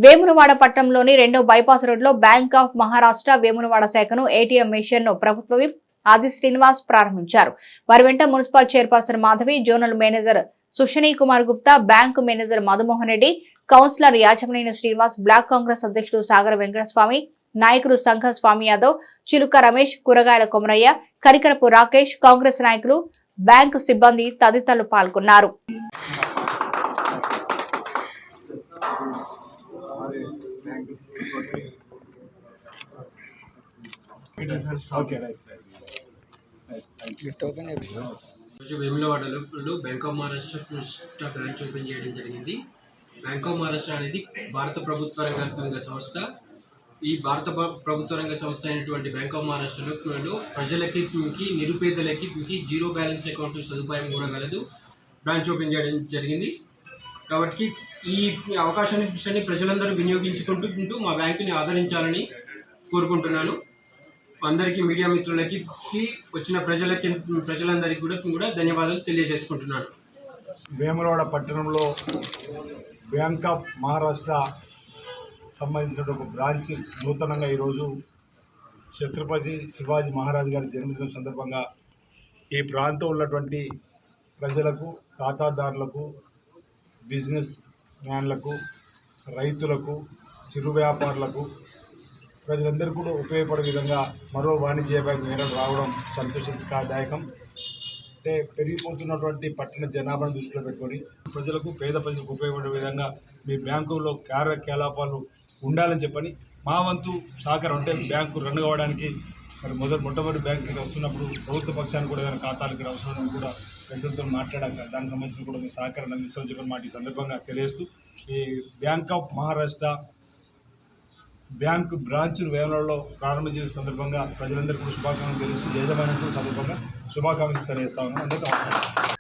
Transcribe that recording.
వేములవాడ పట్టణంలోని 2వ బైపాస్ రోడ్లో బ్యాంక్ ఆఫ్ మహారాష్ట్ర వేములవాడ శాఖను ఏటీఎం మిషన్ ను ప్రభుత్వ విప్ ఆది శ్రీనివాస్ ప్రారంభించారు. వారి వెంట municipal chairperson Madhavi, zonal manager Sushani Kumar Gupta, bank manager Madhumohan Reddy, councillor Yachamaneni Srinivas, block Congress అధ్యక్షుడు సాగర వెంకటస్వామి, నాయకులు సంఘ స్వామి యాదవ్, చిలుక రమేష్, కూరగాయల కొమరయ్య, కరికరపు రాకేష్, కాంగ్రెస్ నాయకులు, బ్యాంకు సిబ్బంది తదితరులు పాల్గొన్నారు. వేములవాడలో bank of Maharashtra branch open చేయడం జరిగింది. బ్యాంక్ ఆఫ్ మహారాష్ట్ర అనేది భారత ప్రభుత్వ రంగ సంస్థ. ఈ భారత ప్రభుత్వ రంగ సంస్థ అయినటువంటి బ్యాంక్ ఆఫ్ మహారాష్ట్రలో ప్రజలకి, నిరుపేదలకి జీరో బ్యాలెన్స్ అకౌంట్ సదుపాయం కూడా కలదు. బ్రాంచ్ ఓపెన్ చేయడం జరిగింది. కాబట్టి ఈ అవకాశాన్ని ప్రజలందరూ వినియోగించుకుంటూ మా బ్యాంకుని ఆదరించాలని కోరుకుంటున్నాను. అందరికీ, మీడియా మిత్రులకి, వచ్చిన ప్రజలందరికీ కూడా ధన్యవాదాలు తెలియజేసుకుంటున్నాను. వేములవాడ పట్టణంలో బ్యాంక్ ఆఫ్ మహారాష్ట్ర సంబంధించిన ఒక బ్రాంచ్ నూతనంగా ఈరోజు ఛత్రపతి శివాజీ మహారాజ్ గారి జన్మదినం సందర్భంగా ఈ ప్రాంతం ఉన్నటువంటి ప్రజలకు, ఖాతాదారులకు, బిజినెస్ మ్యాన్లకు, రైతులకు, చిరు వ్యాపారులకు, ప్రజలందరూ కూడా ఉపయోగపడే విధంగా మరో వాణిజ్య బ్యాంక్ రావడం సంతోషదాయకం. అంటే పెరిగిపోతున్నటువంటి పట్టణ జనాభాను దృష్టిలో పెట్టుకొని ప్రజలకు, పేద ప్రజలకు ఉపయోగపడే విధంగా మీ బ్యాంకులో కార్యకలాపాలు ఉండాలని చెప్పని మా వంతు సహకారం, అంటే బ్యాంకు రన్ కావడానికి మరి మొట్టమొదటి బ్యాంకుకి వస్తున్నప్పుడు ప్రభుత్వ పక్షాన్ని కూడా ఏదైనా ఖాతాలకి అవసరం కూడా పెద్దలతో మాట్లాడాక దానికి సంబంధించిన కూడా మీ సహకారాన్ని అందిస్తామని చెప్పని మాట ఈ సందర్భంగా తెలియజేస్తూ, ఈ బ్యాంక్ ఆఫ్ మహారాష్ట్ర బ్యాంకు బ్రాంచ్ను వేములవాడలో ప్రారంభించిన సందర్భంగా ప్రజలందరికీ కూడా శుభాకాంక్షలు తెలుస్తూ, యజమానులకు సందర్భంగా శుభాకాంక్షలు తెలియజేస్తా ఉన్నాను. అందరికీ నమస్కారం.